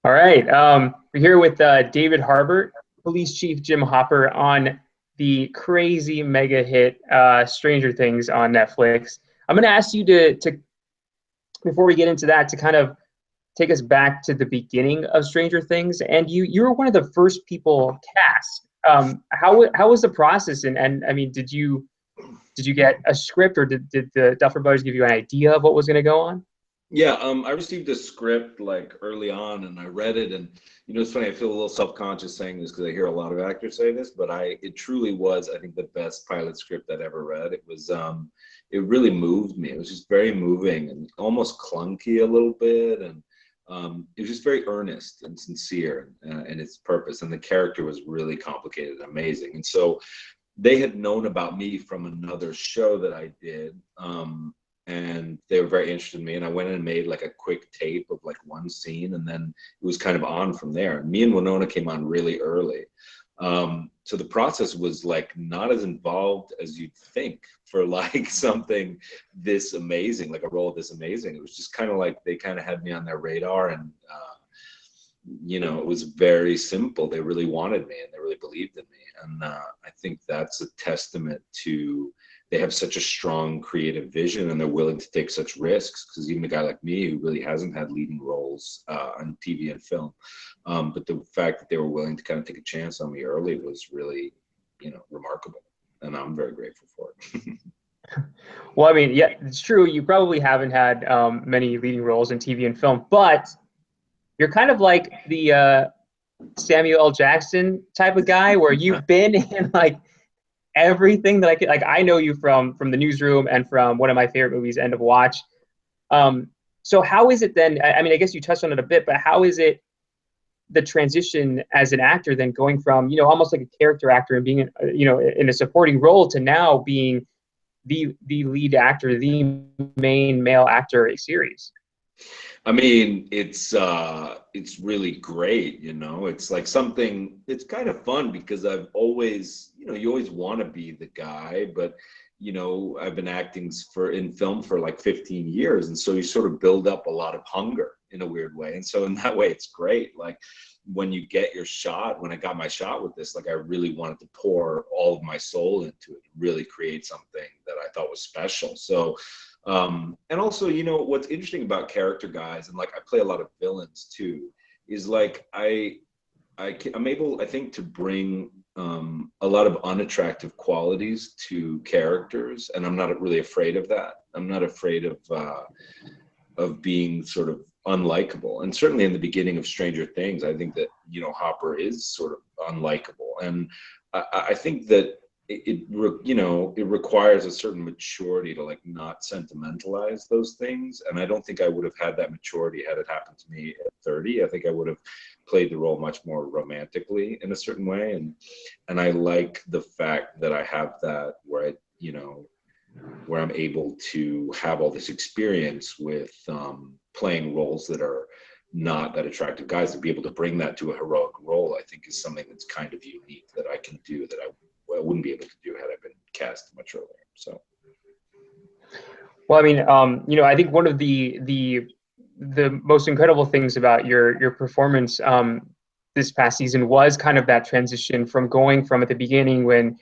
All right. We're here with David Harbour, Police Chief Jim Hopper on the crazy mega hit Stranger Things on Netflix. I'm going to ask you to before we get into that to kind of take us back to the beginning of Stranger Things, and you were one of the first people cast. How was the process? And I mean, did you get a script, or did the Duffer Brothers give you an idea of what was going to go on? Yeah, I received a script like early on, and I read it, and it's funny. I feel a little self-conscious saying this because I hear a lot of actors say this, but it truly was, I think, the best pilot script I'd ever read. It really moved me. It was just very moving and almost clunky a little bit, and it was just very earnest and sincere in its purpose, and the character was really complicated and amazing. And so they had known about me from another show that I did. And they were very interested in me, and I went in and made like a quick tape of like one scene, and then it was kind of on from there. And me and Wynonna came on really early, so the process was like not as involved as you'd think for like something this amazing, like a role this amazing. It was just kind of like they kind of had me on their radar, and it was very simple. They really wanted me, and they really believed in me, and I think that's a testament to they have such a strong creative vision, and they're willing to take such risks, because even a guy like me who really hasn't had leading roles on TV and film, but the fact that they were willing to kind of take a chance on me early was really remarkable, and I'm very grateful for it. Well, I mean, yeah, it's true. You probably haven't had many leading roles in TV and film, but you're kind of like the Samuel L. Jackson type of guy, where you've been in like everything that I could. Like, I know you from the Newsroom and from one of my favorite movies, End of Watch. So how is it then? I mean, I guess you touched on it a bit, but how is it the transition as an actor then going from almost like a character actor and being in a supporting role to now being the lead actor, the main male actor of a series? I mean, it's really great, It's like something. It's kind of fun because I've always, you always want to be the guy, but I've been acting in film for like 15 years, and so you sort of build up a lot of hunger in a weird way, and so in that way, it's great. Like when you get your shot, when I got my shot with this, like I really wanted to pour all of my soul into it, really create something that I thought was special. So. And also, what's interesting about character guys, and like I play a lot of villains too, is like I'm able, I think, to bring a lot of unattractive qualities to characters, and I'm not really afraid of that. I'm not afraid of being sort of unlikable. And certainly in the beginning of Stranger Things, I think that Hopper is sort of unlikable, and I think that it requires a certain maturity to like not sentimentalize those things, and I don't think I would have had that maturity had it happened to me at 30. I think I would have played the role much more romantically in a certain way, and I like the fact that I have that where I'm able to have all this experience with playing roles that are not that attractive guys. To be able to bring that to a heroic role, I think, is something that's kind of unique that I can do that I wouldn't be able to do had I been cast much earlier. So, well, I mean, I think one of the most incredible things about your performance this past season was kind of that transition from going from at the beginning when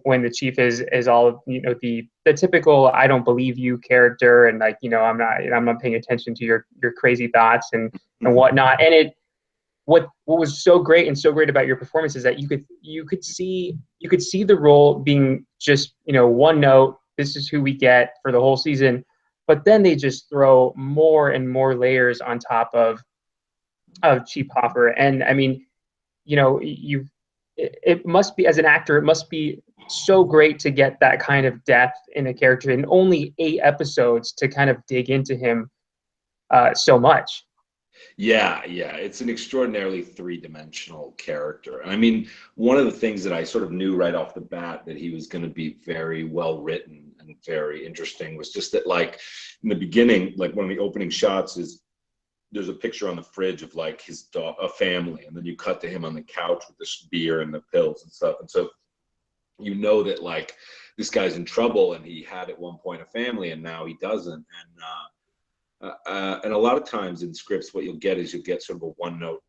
when the chief is all the typical "I don't believe you" character, and like I'm not paying attention to your crazy thoughts and whatnot, and what was so great about your performance is that you could see the role being just one note. This is who we get for the whole season, but then they just throw more and more layers on top of Chief Hopper. And I mean, it must be, as an actor, it must be so great to get that kind of depth in a character in only 8 episodes to kind of dig into him so much. Yeah, it's an extraordinarily three-dimensional character. And I mean, one of the things that I sort of knew right off the bat that he was going to be very well written and very interesting was just that, like, in the beginning, like one of the opening shots is there's a picture on the fridge of like his dog, a family, and then you cut to him on the couch with the beer and the pills and stuff. And so that like this guy's in trouble, and he had at one point a family, and now he doesn't. And And a lot of times in scripts, what you'll get is you'll get sort of a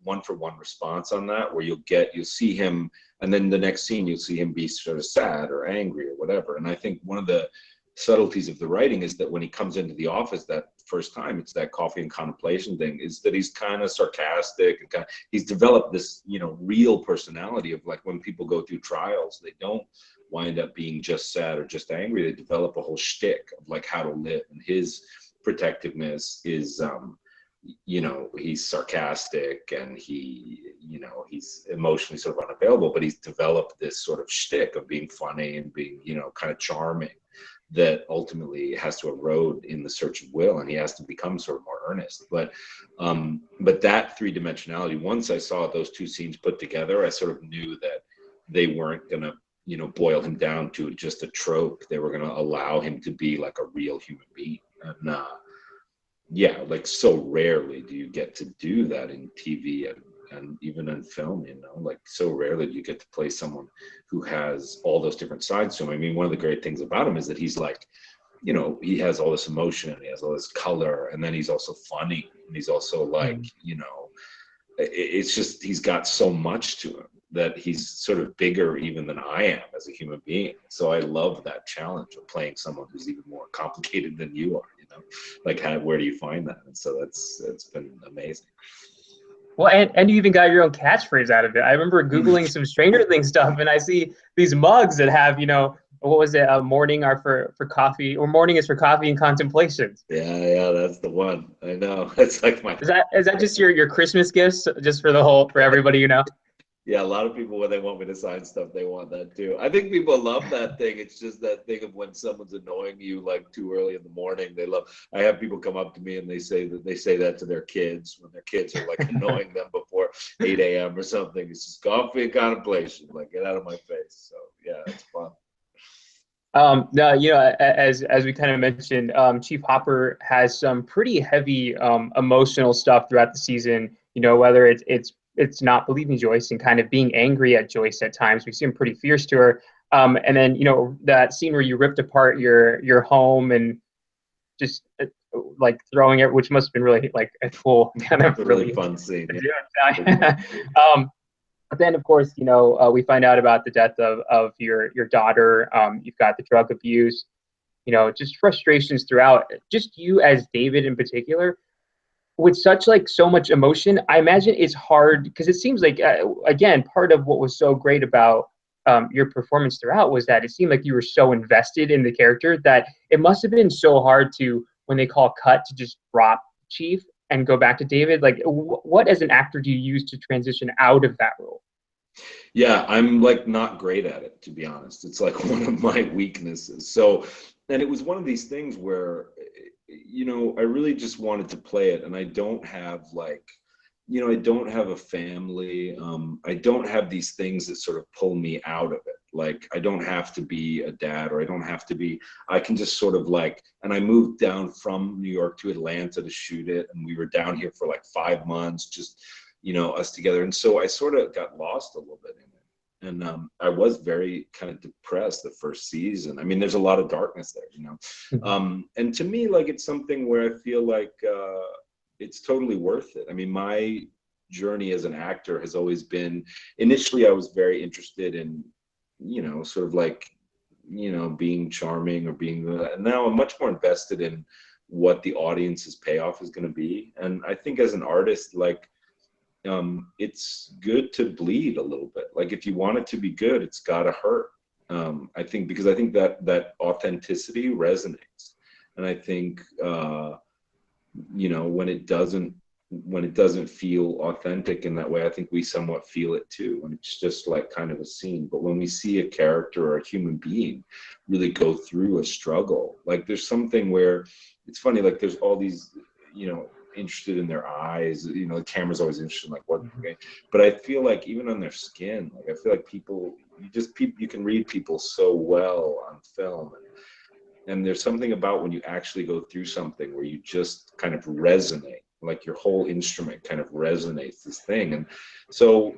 one for one response on that, where you'll see him, and then the next scene you'll see him be sort of sad or angry or whatever. And I think one of the subtleties of the writing is that when he comes into the office that first time, it's that coffee and contemplation thing, is that he's kind of sarcastic and he's developed this, real personality of, like, when people go through trials, they don't wind up being just sad or just angry. They develop a whole shtick of, like, how to live. And his protectiveness is, he's sarcastic and he's emotionally sort of unavailable, but he's developed this sort of shtick of being funny and being, kind of charming, that ultimately has to erode in the search of will, and he has to become sort of more earnest. But that three-dimensionality, once I saw those two scenes put together, I sort of knew that they weren't gonna, boil him down to just a trope. They were gonna allow him to be like a real human being. And like, so rarely do you get to do that in TV and even in film, like, so rarely do you get to play someone who has all those different sides to him. I mean, one of the great things about him is that he's like, he has all this emotion and he has all this color, and then he's also funny, and he's also like, it's just, he's got so much to him that he's sort of bigger even than I am as a human being. So I love that challenge of playing someone who's even more complicated than you are, like, where do you find that? And so it's been amazing. Well, and you even got your own catchphrase out of it. I remember Googling some Stranger Things stuff, and I see these mugs that have, what was it? Morning are for coffee, or morning is for coffee and contemplations. Yeah, that's the one. I know. It's like my. Is that just your Christmas gifts, just for everybody, Yeah, a lot of people, when they want me to sign stuff, they want that too. I think people love that thing. It's just that thing of when someone's annoying you, like, too early in the morning. I have people come up to me and they say that to their kids when their kids are, like, annoying them before 8 a.m. or something. It's just coffee and contemplation. Like, get out of my face. So yeah, it's fun. No, as we kind of mentioned, Chief Hopper has some pretty heavy emotional stuff throughout the season. Whether it's not believing Joyce and kind of being angry at Joyce at times. We see him pretty fierce to her. And then, that scene where you ripped apart your home and just like throwing it, which must have been really, like, a cool kind of really fun scene. Yeah. But then, of course, we find out about the death of your daughter. You've got the drug abuse, just frustrations throughout. Just you as David in particular, with such, like, so much emotion. I imagine it's hard because it seems like, again, part of what was so great about your performance throughout was that it seemed like you were so invested in the character that it must have been so hard to, when they call cut, to just drop Chief and go back to David. Like, what as an actor do you use to transition out of that role? Yeah, I'm, like, not great at it, to be honest. It's like one of my weaknesses. So, and it was one of these things where, I really just wanted to play it, and I don't have, like, I don't have a family. I don't have these things that sort of pull me out of it. Like, I don't have to be a dad, or I can just sort of, like, and I moved down from New York to Atlanta to shoot it, and we were down here for like 5 months, just, us together. And so I sort of got lost a little bit in it. And I was very kind of depressed the first season. I mean, there's a lot of darkness there, and to me, like, it's something where I feel like it's totally worth it. I mean, my journey as an actor has always been, initially I was very interested in, sort of like, being charming or being and now I'm much more invested in what the audience's payoff is going to be. And I think as an artist, like, it's good to bleed a little bit. Like, if you want it to be good, it's got to hurt. I think that authenticity resonates. And I think, when it doesn't feel authentic in that way, I think we somewhat feel it too. And it's just like kind of a scene. But when we see a character or a human being really go through a struggle, like, there's something where it's funny, like, there's all these, interested in their eyes, the camera's always interested in, like, what, but I feel like even on their skin, like, I feel like you can read people so well on film, and there's something about when you actually go through something where you just kind of resonate, like, your whole instrument kind of resonates this thing. And so,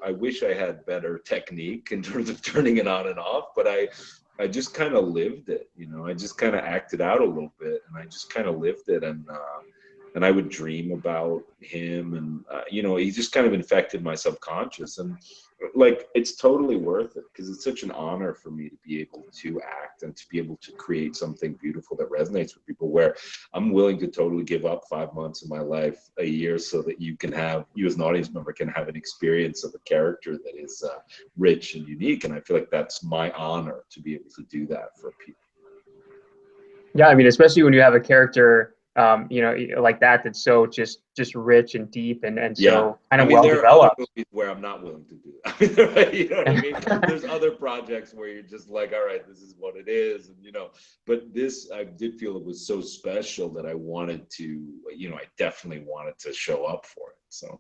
I wish I had better technique in terms of turning it on and off, but I just kind of lived it, you know. I just kind of acted out a little bit, and I just kind of lived it, and I would dream about him, and you know, he just kind of infected my subconscious, and like it's totally worth it because it's such an honor for me to be able to act and to be able to create something beautiful that resonates with people. Where I'm willing to totally give up 5 months of my life, a year, so that you as an audience member can have an experience of a character that is rich and unique. And I feel like that's my honor to be able to do that for people. Yeah, I mean, especially when you have a character, you know, like that's so just rich and deep and Yeah. so kind I of mean, well there are other developed. movies where I'm not willing to do that. You know what I mean? There's other projects where you're just like, all right, this is what it is, and you know. But this, I did feel it was so special that I wanted to, you know, I definitely wanted to show up for it. So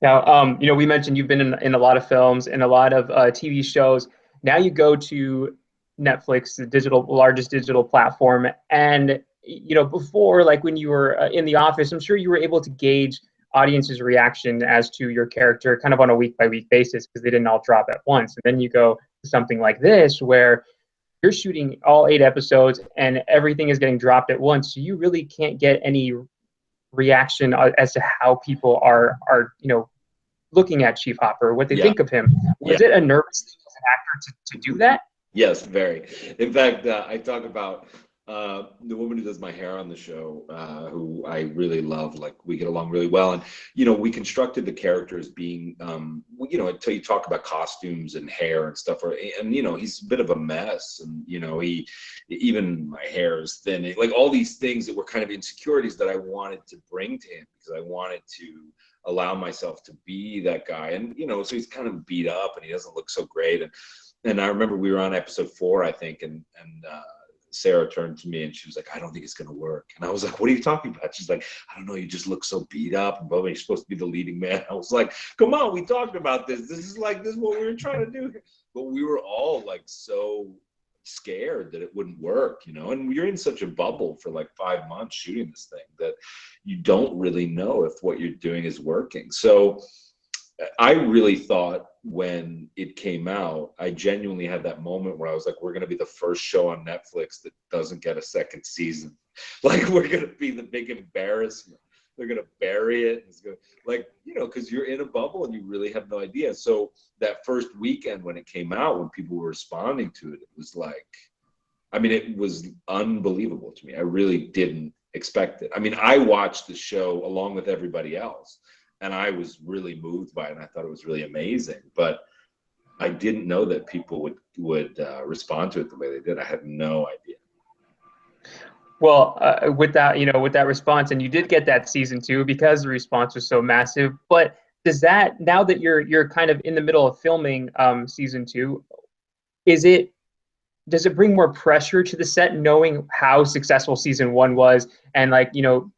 Now, you know, we mentioned you've been in a lot of films and a lot of TV shows. Now you go to Netflix, the largest digital platform, and you know, before, like when you were in the office, I'm sure you were able to gauge audience's reaction as to your character, kind of on a week by week basis, because they didn't all drop at once. And then you go to something like this, where you're shooting all 8 episodes and everything is getting dropped at once, so you really can't get any reaction as to how people are you know looking at Chief Hopper, what they yeah, think of him. yeah. Was it a nervous thing as an actor to do that? Yes, very. In fact, I talk about the woman who does my hair on the show, who I really love. Like we get along really well, and you know, we constructed the characters being, you know, until you talk about costumes and hair and stuff, and you know, he's a bit of a mess, and you know, even my hair is thin, like all these things that were kind of insecurities that I wanted to bring to him because I wanted to allow myself to be that guy, and you know, so he's kind of beat up and he doesn't look so great, and I remember we were on episode 4, I think, and Sarah turned to me and she was like, "I don't think it's gonna work." And I was like, "What are you talking about?" She's like, "I don't know, you just look so beat up, and you're supposed to be the leading man." I was like, "Come on, we talked about this. This is what we were trying to do." But we were all like so scared that it wouldn't work, you know. And you're in such a bubble for like 5 months shooting this thing that you don't really know if what you're doing is working. So I really thought when it came out, I genuinely had that moment where I was like, we're going to be the first show on Netflix that doesn't get a second season. Like, we're going to be the big embarrassment. They're going to bury it. It's going to, like, you know, because you're in a bubble and you really have no idea. So that first weekend when it came out, when people were responding to it, it was like, I mean, it was unbelievable to me. I really didn't expect it. I mean, I watched the show along with everybody else, and I was really moved by it, and I thought it was really amazing. But I didn't know that people would respond to it the way they did. I had no idea. Well, with that, you know, with that response, and you did get that season 2 because the response was so massive. But does that, now that you're kind of in the middle of filming season 2, does it bring more pressure to the set knowing how successful season 1 was, and like, you know,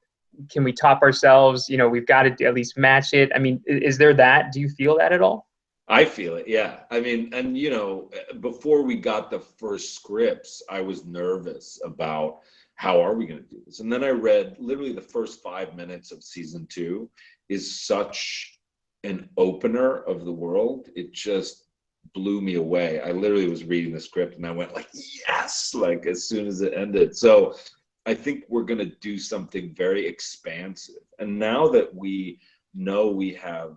can we top ourselves? You know, we've got to at least match it. I mean, is there that? Do you feel that at all? I feel it, yeah. I mean, and you know, before we got the first scripts, I was nervous about how are we going to do this. And then I read literally the first 5 minutes of season 2 is such an opener of the world. It just blew me away. I literally was reading the script and I went like, yes, like as soon as it ended. So I think we're going to do something very expansive. And now that we know we have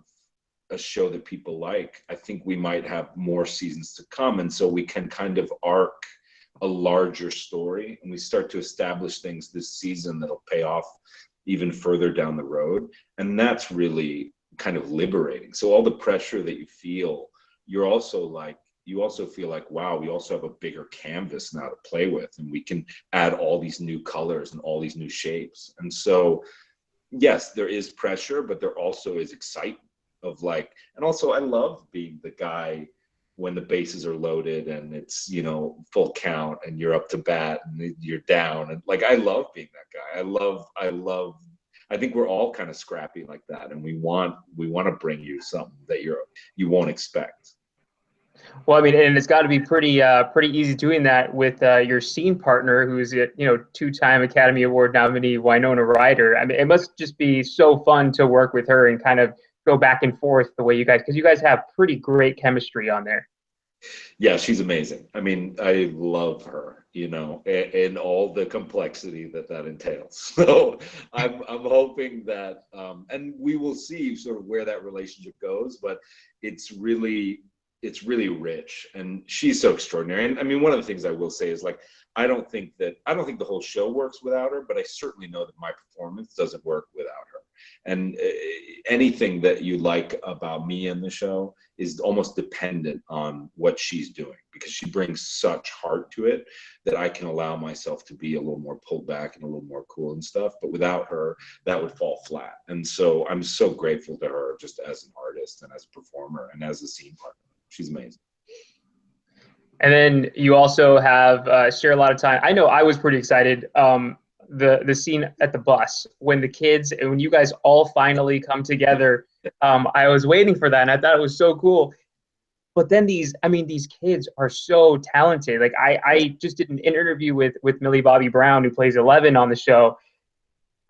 a show that people like, I think we might have more seasons to come. And so we can kind of arc a larger story, and we start to establish things this season that'll pay off even further down the road. And that's really kind of liberating. So all the pressure that you feel, you also feel like, wow, we also have a bigger canvas now to play with, and we can add all these new colors and all these new shapes. And so, yes, there is pressure, but there also is excitement of like, and also I love being the guy when the bases are loaded and it's, you know, full count and you're up to bat and you're down. And like, I love being that guy. I think we're all kind of scrappy like that. And we want to bring you something that you won't expect. Well, I mean, and it's got to be pretty easy doing that with your scene partner, who's a, you know, 2-time Academy Award nominee Winona Ryder. I mean, it must just be so fun to work with her and kind of go back and forth the way you guys, because you guys have pretty great chemistry on there. Yeah, she's amazing. I mean, I love her, you know, and all the complexity that that entails. So I'm hoping that, and we will see sort of where that relationship goes, but it's really it's really rich, and she's so extraordinary. And I mean, one of the things I will say is like, I don't think the whole show works without her, but I certainly know that my performance doesn't work without her. And anything that you like about me in the show is almost dependent on what she's doing, because she brings such heart to it that I can allow myself to be a little more pulled back and a little more cool and stuff. But without her, that would fall flat. And so I'm so grateful to her just as an artist and as a performer and as a scene partner. She's amazing. And then you also have share a lot of time. I know I was pretty excited. The scene at the bus when the kids and when you guys all finally come together. I was waiting for that, and I thought it was so cool. But then these kids are so talented. Like I just did an interview with Millie Bobby Brown, who plays 11 on the show,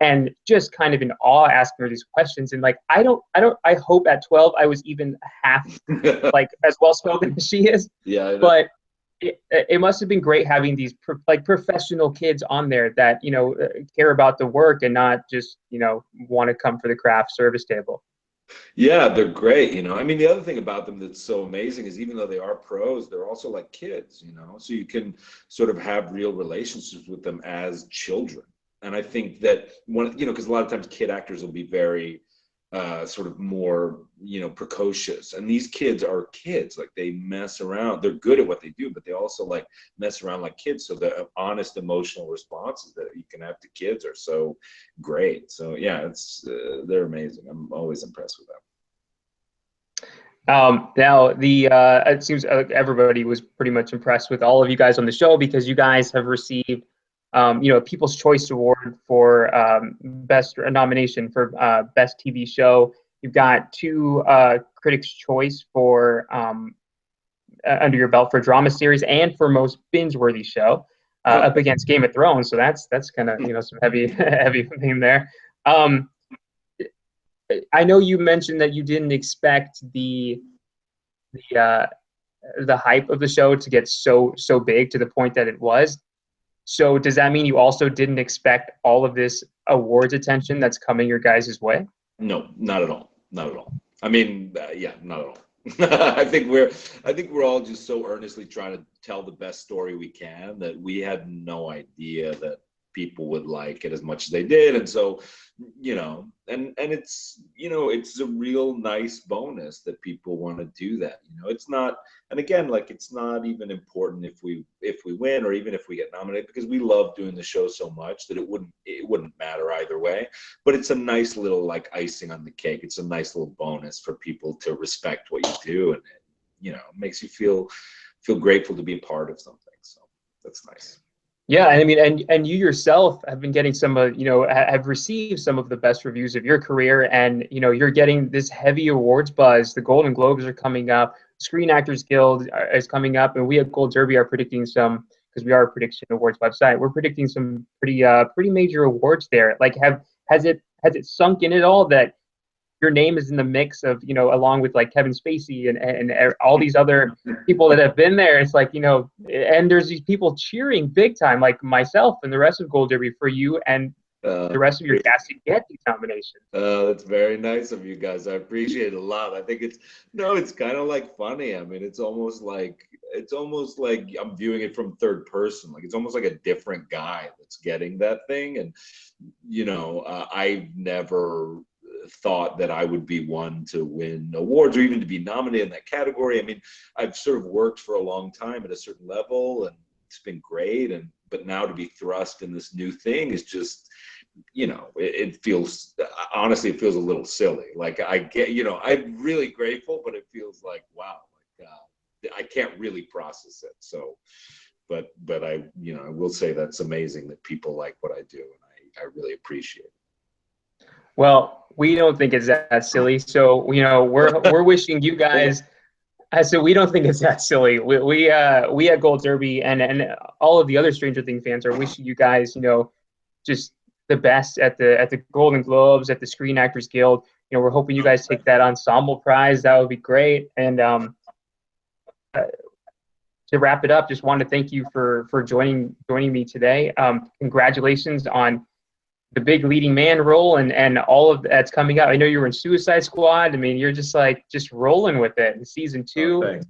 and just kind of in awe asking her these questions. And like I hope at 12 I was even half like as well spoken as she is. Yeah, I know. But it must have been great having these professional kids on there that care about the work and not just want to come for the craft service table. Yeah, they're great. You know, I mean, the other thing about them that's so amazing is even though they are pros, they're also like kids, you know, so you can sort of have real relationships with them as children. And I think that because a lot of times kid actors will be very sort of more, precocious. And these kids are kids, like they mess around. They're good at what they do, but they also like mess around like kids. So the honest emotional responses that you can have to kids are so great. So yeah, they're amazing. I'm always impressed with them. Now it seems like everybody was pretty much impressed with all of you guys on the show because you guys have received People's Choice Award for best nomination for best TV show. You've got 2 Critics' Choice for under your belt for drama series and for most binge-worthy show, up against Game of Thrones. So that's kind of some heavy thing there. I know you mentioned that you didn't expect the hype of the show to get so big to the point that it was. So does that mean you also didn't expect all of this awards attention that's coming your guys' way? No, not at all. Not at all. I mean, yeah, not at all. I think we're all just so earnestly trying to tell the best story we can that we had no idea that people would like it as much as they did. And so, and it's a real nice bonus that people want to do that. It's not, and again, like it's not even important if we win or even if we get nominated, because we love doing the show so much that it wouldn't matter either way. But it's a nice little like icing on the cake. It's a nice little bonus for people to respect what you do, and it makes you feel grateful to be a part of something. So that's nice. Yeah, I mean, and you yourself have been getting some have received some of the best reviews of your career, and you're getting this heavy awards buzz. The Golden Globes are coming up, Screen Actors Guild is coming up, and we at Gold Derby are predicting some, because we are a prediction awards website. We're predicting some pretty major awards there. Like, has it sunk in at all that your name is in the mix of, along with like Kevin Spacey and all these other people that have been there? It's like, and there's these people cheering big time, like myself and the rest of Gold Derby, for you and the rest of your cast to get these nominations. That's very nice of you guys. I appreciate it a lot. I think it's kind of like funny. I mean, it's almost like I'm viewing it from third person. Like it's almost like a different guy that's getting that thing. And, I've never thought that I would be one to win awards or even to be nominated in that category. I mean, I've sort of worked for a long time at a certain level, and it's been great. But now to be thrust in this new thing is just, it feels, honestly, it feels a little silly. Like I get, I'm really grateful, but it feels like, wow, like I can't really process it. So, but I will say that's amazing that people like what I do, and I really appreciate it. Well, we don't think it's that silly. So, we're wishing you guys. So we don't think it's that silly. We at Gold Derby and all of the other Stranger Things fans are wishing you guys, just the best at the Golden Globes, at the Screen Actors Guild. We're hoping you guys take that ensemble prize. That would be great. And to wrap it up, just want to thank you for joining me today. Congratulations on the big leading man role and all of that's coming out. I know you were in Suicide Squad. I mean, you're just rolling with it. In season 2. Thanks.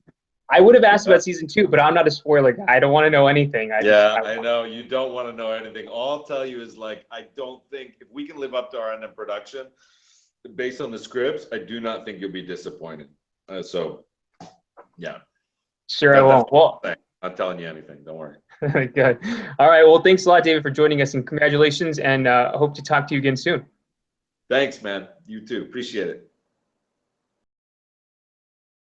I would have asked about season 2, but I'm not a spoiler guy. I don't want to know anything. I know you don't want to know anything. All I'll tell you is I don't think if we can live up to our end of production based on the scripts, I do not think you'll be disappointed. So yeah. Sure, I won't. Well, I'm not telling you anything. Don't worry. Good. All right. Well, thanks a lot, David, for joining us, and congratulations, and hope to talk to you again soon. Thanks, man. You too. Appreciate it.